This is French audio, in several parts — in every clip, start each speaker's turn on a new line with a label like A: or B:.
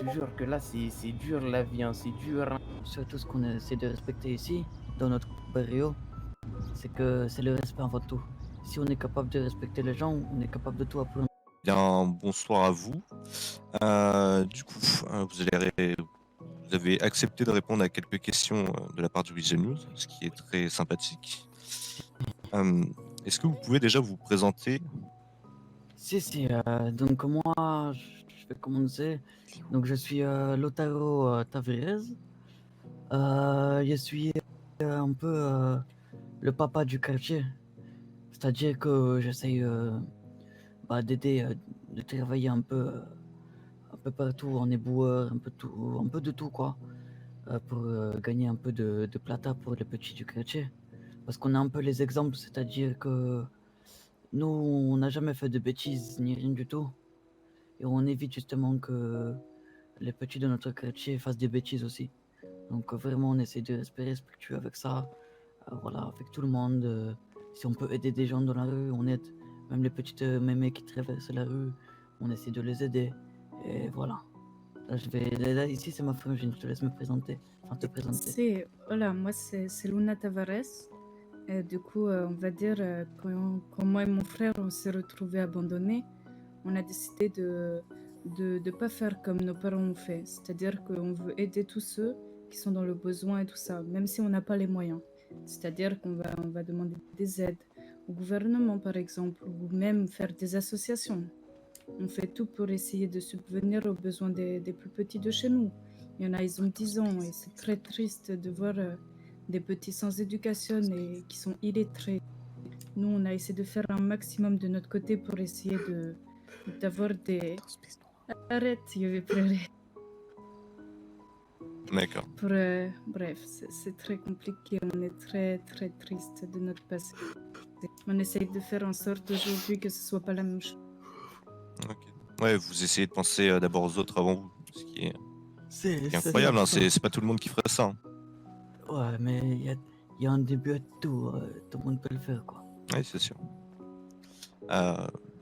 A: te jure que là, c'est dur la vie, hein, c'est dur, hein.
B: Surtout ce qu'on essaie de respecter ici, dans notre barrio, c'est que c'est le respect avant tout. Si on est capable de respecter les gens, on est capable de tout apprendre.
C: Bien, bonsoir à vous. Du coup, vous avez accepté de répondre à quelques questions de la part du Weasel News, ce qui est très sympathique. Euh, Est-ce que vous pouvez déjà vous présenter?
B: Si, donc moi, je vais commencer. Donc je suis Lotaro Tavares. Je suis un peu le papa du quartier. C'est-à-dire que j'essaye d'aider, de travailler un peu partout, en éboueur, un peu de tout quoi, pour gagner un peu de plata pour les petits du quartier. Parce qu'on a un peu les exemples, c'est-à-dire que nous, on n'a jamais fait de bêtises ni rien du tout. Et on évite justement que les petits de notre quartier fassent des bêtises aussi. Donc vraiment, on essaie de rester respectueux avec ça, voilà, avec tout le monde. Si on peut aider des gens dans la rue, on aide. Même les petites mémés qui traversent la rue, on essaie de les aider. Et voilà. Là, ici, c'est ma frangine, je te laisse me présenter. Enfin, te présenter.
D: Voilà, moi c'est Luna Tavares. Du coup, on va dire, quand moi et mon frère on s'est retrouvés abandonnés, on a décidé de pas faire comme nos parents ont fait. C'est-à-dire qu'on veut aider tous ceux qui sont dans le besoin et tout ça, même si on n'a pas les moyens. C'est-à-dire on va demander des aides au gouvernement, par exemple, ou même faire des associations. On fait tout pour essayer de subvenir aux besoins des plus petits de chez nous. Il y en a, ils ont 10 ans et c'est très triste de voir des petits sans éducation et qui sont illettrés. Nous, on a essayé de faire un maximum de notre côté pour essayer d'avoir des... Arrête, je vais pleurer.
C: D'accord.
D: Bref, c'est très compliqué. On est très, très triste de notre passé. On essaye de faire en sorte aujourd'hui que ce soit pas la même chose.
C: Ok. Ouais, vous essayez de penser d'abord aux autres avant vous, ce qui est
B: C'est
C: incroyable, hein,
B: ça.
C: c'est pas tout le monde qui ferait ça. Hein.
B: Ouais, mais il y a un début à tout. Tout le monde peut le faire, quoi.
C: Oui, c'est sûr.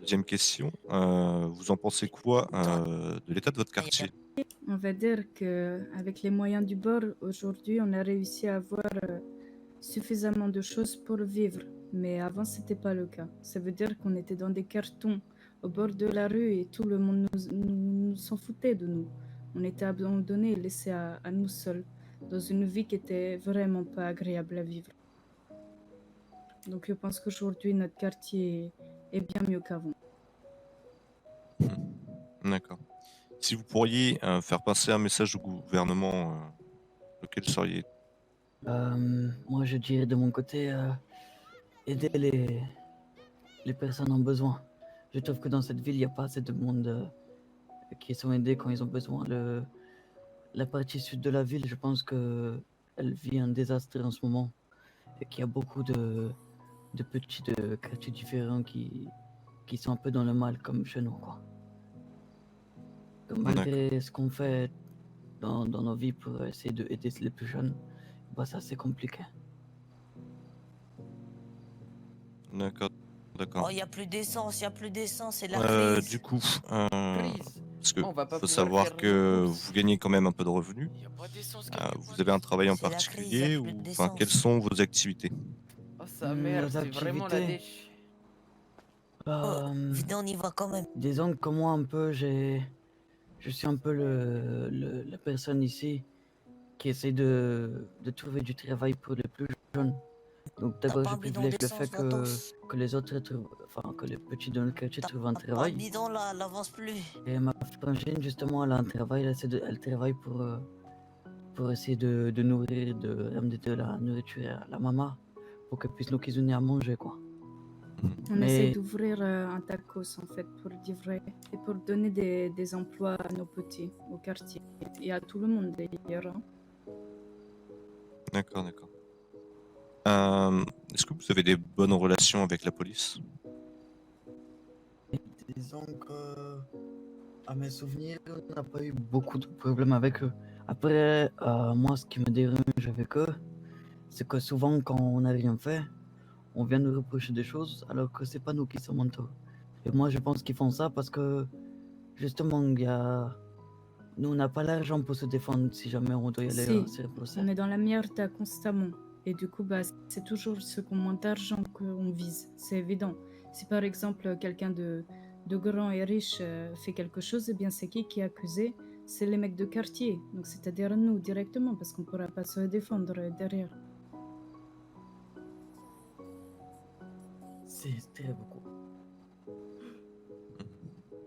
C: Deuxième question, vous en pensez quoi de l'état de votre quartier?
D: On va dire qu'avec les moyens du bord, aujourd'hui, on a réussi à avoir suffisamment de choses pour vivre. Mais avant, c'était pas le cas. Ça veut dire qu'on était dans des cartons au bord de la rue et tout le monde nous s'en foutait de nous. On était abandonnés et laissés à nous seuls, dans une vie qui était vraiment pas agréable à vivre. Donc je pense qu'aujourd'hui, notre quartier est bien mieux qu'avant.
C: D'accord. Si vous pourriez faire passer un message au gouvernement, lequel seriez?
B: Moi, je dirais de mon côté, aider les personnes en besoin. Je trouve que dans cette ville, il n'y a pas assez de monde qui sont aidés quand ils ont besoin. La partie sud de la ville, je pense que elle vit un désastre en ce moment et qu'il y a beaucoup de petits de quartiers différents qui sont un peu dans le mal comme chez nous, quoi. Donc, malgré ce qu'on fait dans nos vies pour essayer d'aider les plus jeunes, bah ça c'est compliqué.
C: D'accord, d'accord.
E: Oh, il n'y a plus d'essence, c'est la crise.
C: Du coup,
A: Crise.
C: parce que
A: On va pas
C: faut
A: pouvoir
C: savoir
A: faire nos
C: que
A: courses.
C: vous gagnez quand même un peu de revenus.
A: Y a pas d'essence quelque
C: Vous
A: part
C: avez un
A: ici.
C: travail en
E: C'est la crise, il n'y
C: particulier
E: a plus
C: ou enfin quelles
E: d'essence.
C: sont vos activités?
A: Oh sa mère,
B: Nos
A: c'est vraiment la
B: activités,
A: dèche.
E: Oh,
B: euh,
E: venez, on y va quand même.
B: disons que moi un peu, je suis un peu la personne ici qui essaie de trouver du travail pour les plus jeunes. Donc
E: T'as
B: d'abord
E: pas
B: je
E: un bidon
B: privilège le fait
E: d'essence, Vatos?
B: que les autres enfin que les petits de notre quartier
E: T'as
B: trouvent un
E: pas de
B: travail.
E: bidon là, elle avance plus.
B: Et ma frangine justement elle a un travail, elle travaille pour essayer de nourrir, de ramener de la nourriture à la maman pour qu'elle puisse nous cuisiner à manger quoi.
D: On essaie
B: Mais
D: d'ouvrir un tacos en fait pour livrer et pour donner des emplois à nos petits au quartier et à tout le monde d'ailleurs. Hein.
C: D'accord, d'accord. Est-ce que vous avez des bonnes relations avec la police?
B: disons que à mes souvenirs, on n'a pas eu beaucoup de problèmes avec eux. Après, moi, ce qui me dérange avec eux, c'est que souvent, quand on n'a rien fait, on vient nous reprocher des choses alors que c'est pas nous qui sommes en tort. Et moi, je pense qu'ils font ça parce que, justement, Nous, on n'a pas l'argent pour se défendre si jamais on doit y aller
D: Si,
B: sur le procès.
D: on est dans la merde constamment. Et du coup, bah, c'est toujours ceux qui ont moins d'argent qu'on vise. C'est évident. Si par exemple quelqu'un de grand et riche fait quelque chose, eh bien c'est qui est accusé? C'est les mecs de quartier. Donc c'est-à-dire nous directement, parce qu'on ne pourra pas se défendre derrière.
B: C'est très beaucoup.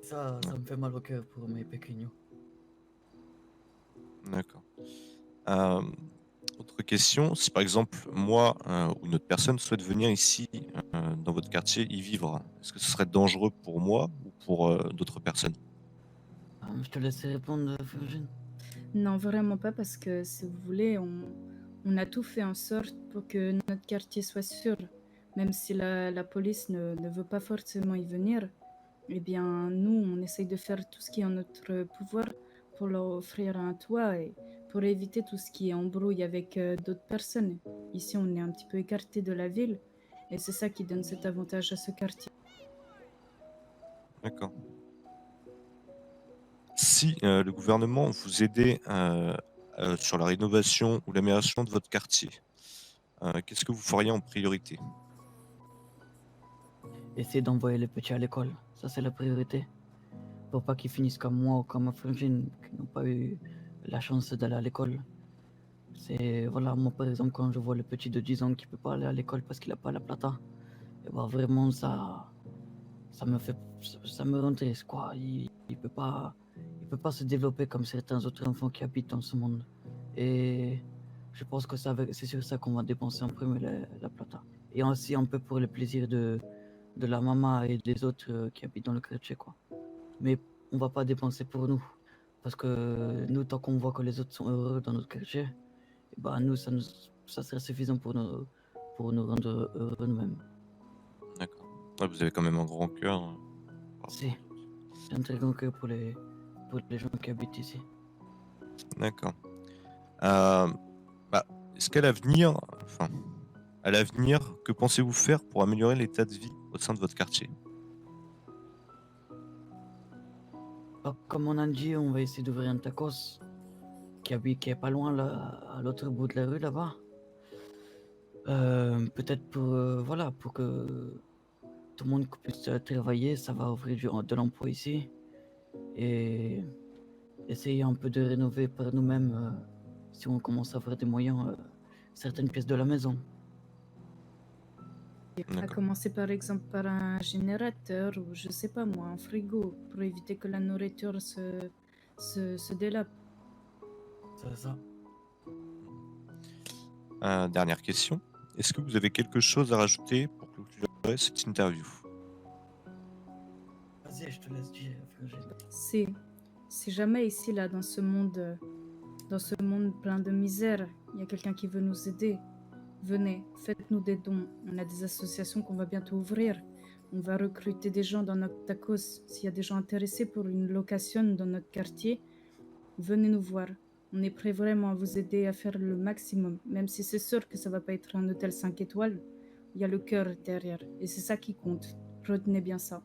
B: Ça me fait mal au cœur pour mes pequeños.
C: D'accord. Euh, Autre question, si par exemple moi ou une autre personne souhaite venir ici dans votre quartier y vivre, est-ce que ce serait dangereux pour moi ou pour d'autres personnes?
B: Je te laisse répondre, Virgin.
D: Non, vraiment pas, parce que si vous voulez, on a tout fait en sorte pour que notre quartier soit sûr. Même si la police ne veut pas forcément y venir, eh bien, nous, on essaye de faire tout ce qui est en notre pouvoir pour leur offrir un toit et pour éviter tout ce qui est embrouille avec d'autres personnes. Ici, on est un petit peu écarté de la ville et c'est ça qui donne cet avantage à ce quartier.
C: D'accord. Si le gouvernement vous aidait sur la rénovation ou l'amélioration de votre quartier, qu'est-ce que vous feriez en priorité?
B: Essayer d'envoyer les petits à l'école, ça c'est la priorité. Pour pas qu'ils finissent comme moi ou comme ma Virgin, qui n'ont pas eu la chance d'aller à l'école. C'est, voilà, moi par exemple, quand je vois le petit de 10 ans qui peut pas aller à l'école parce qu'il a pas la plata, et bah vraiment ça me rend triste, quoi. Il peut pas se développer comme certains autres enfants qui habitent dans ce monde. Et je pense que c'est sur ça qu'on va dépenser en premier la plata. Et aussi un peu pour le plaisir de la maman et des autres qui habitent dans le quartier, quoi. Mais on va pas dépenser pour nous. Parce que nous, tant qu'on voit que les autres sont heureux dans notre quartier, et bah nous, ça serait suffisant pour nous rendre heureux nous-mêmes.
C: D'accord. Ouais, vous avez quand même un grand cœur. Par
B: Si.
C: rapport aux autres.
B: J'ai un très grand cœur pour les gens qui habitent ici.
C: D'accord. Euh, Bah, est-ce qu'à l'avenir, enfin, à l'avenir, que pensez-vous faire pour améliorer l'état de vie au sein de votre quartier?
B: Comme on a dit, on va essayer d'ouvrir un tacos qui est pas loin, là, à l'autre bout de la rue, là-bas. Peut-être voilà, pour que tout le monde puisse travailler, ça va ouvrir de l'emploi ici. Et essayer un peu de rénover par nous-mêmes, si on commence à avoir des moyens, certaines pièces de la maison.
D: À
C: D'accord.
D: commencer par exemple par un générateur ou je sais pas moi, un frigo pour éviter que la nourriture se délape.
B: C'est ça.
C: Dernière question. Est-ce que vous avez quelque chose à rajouter pour clôturer cette interview?
B: Vas-y, je te laisse dire, Virgin.
D: Si jamais ici, là, dans ce monde plein de misère, il y a quelqu'un qui veut nous aider, venez, faites-nous des dons. On a des associations qu'on va bientôt ouvrir. On va recruter des gens dans notre tacos. S'il y a des gens intéressés pour une location dans notre quartier, venez nous voir. On est prêt vraiment à vous aider à faire le maximum, même si c'est sûr que ça va pas être un hôtel 5 étoiles. Il y a le cœur derrière et c'est ça qui compte. Retenez bien ça.